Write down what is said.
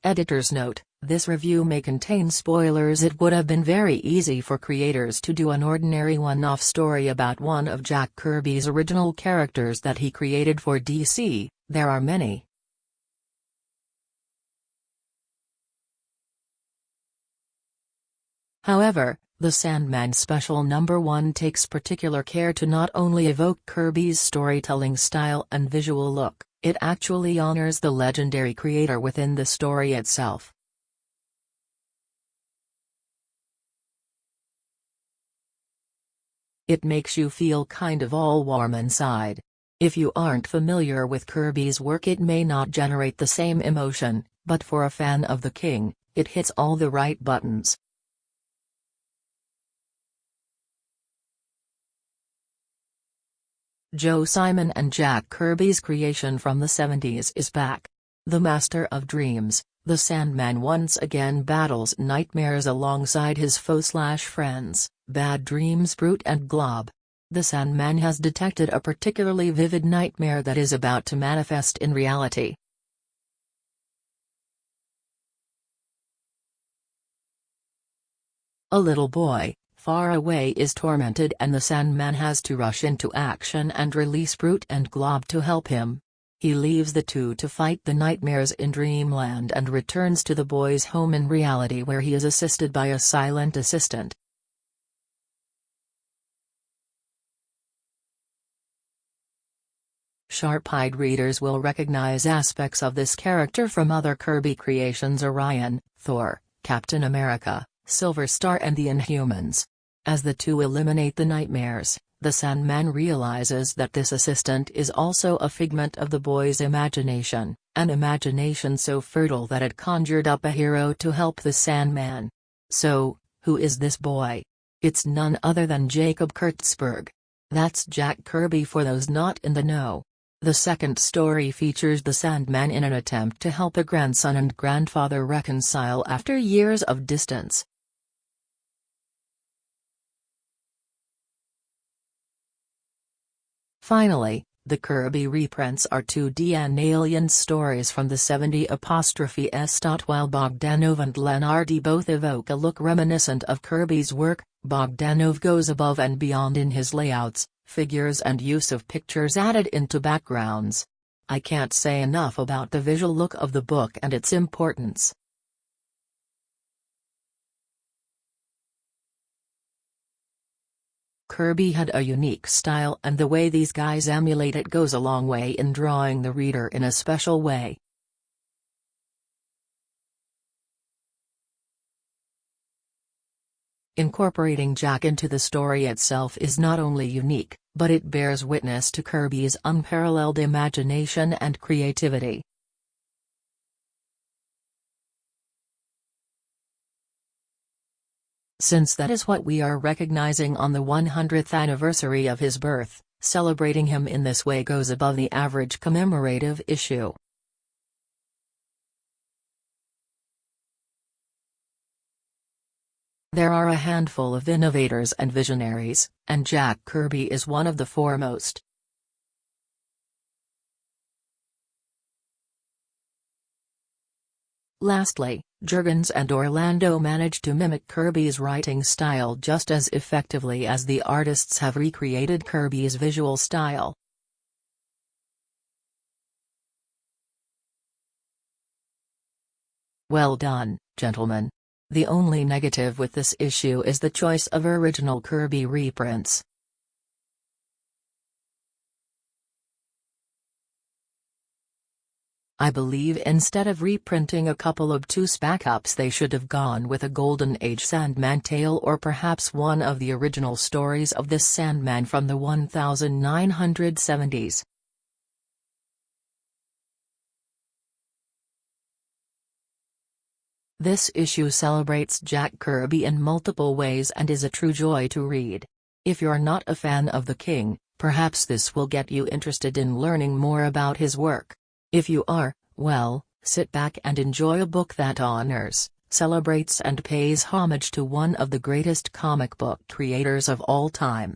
Editor's note: this review may contain spoilers. It would have been very easy for creators to do an ordinary one-off story about one of Jack Kirby's original characters that he created for DC. There are many. However, the Sandman Special #1 takes particular care to not only evoke Kirby's storytelling style and visual look, it actually honors the legendary creator within the story itself. It makes you feel kind of all warm inside. If you aren't familiar with Kirby's work, it may not generate the same emotion, but for a fan of the king, it hits all the right buttons. Joe Simon and Jack Kirby's creation from the 70s is back. The master of dreams, the Sandman once again battles nightmares alongside his foe/friends, bad dreams Brute and Glob. The Sandman has detected a particularly vivid nightmare that is about to manifest in reality. A little boy, far away, is tormented, and the Sandman has to rush into action and release Brute and Glob to help him. He leaves the two to fight the nightmares in dreamland and returns to the boy's home in reality, where he is assisted by a silent assistant. Sharp-eyed readers will recognize aspects of this character from other Kirby creations: Orion, Thor, Captain America, Silver Star and the Inhumans. As the two eliminate the nightmares, the Sandman realizes that this assistant is also a figment of the boy's imagination, an imagination so fertile that it conjured up a hero to help the Sandman. So, who is this boy? It's none other than Jacob Kurtzberg. That's Jack Kirby for those not in the know. The second story features the Sandman in an attempt to help a grandson and grandfather reconcile after years of distance. Finally, the Kirby reprints are two DNAliens stories from the 70s. While Bogdanove and Leonardi both evoke a look reminiscent of Kirby's work, Bogdanove goes above and beyond in his layouts, figures and use of pictures added into backgrounds. I can't say enough about the visual look of the book and its importance. Kirby had a unique style, and the way these guys emulate it goes a long way in drawing the reader in a special way. Incorporating Jack into the story itself is not only unique, but it bears witness to Kirby's unparalleled imagination and creativity. Since that is what we are recognizing on the 100th anniversary of his birth, celebrating him in this way goes above the average commemorative issue. There are a handful of innovators and visionaries, and Jack Kirby is one of the foremost. Lastly, Jurgens and Orlando managed to mimic Kirby's writing style just as effectively as the artists have recreated Kirby's visual style. Well done, gentlemen. The only negative with this issue is the choice of original Kirby reprints. I believe instead of reprinting a couple of obtuse backups, they should have gone with a Golden Age Sandman tale, or perhaps one of the original stories of this Sandman from the 1970s. This issue celebrates Jack Kirby in multiple ways and is a true joy to read. If you're not a fan of the king, perhaps this will get you interested in learning more about his work. If you are, well, sit back and enjoy a book that honors, celebrates and pays homage to one of the greatest comic book creators of all time.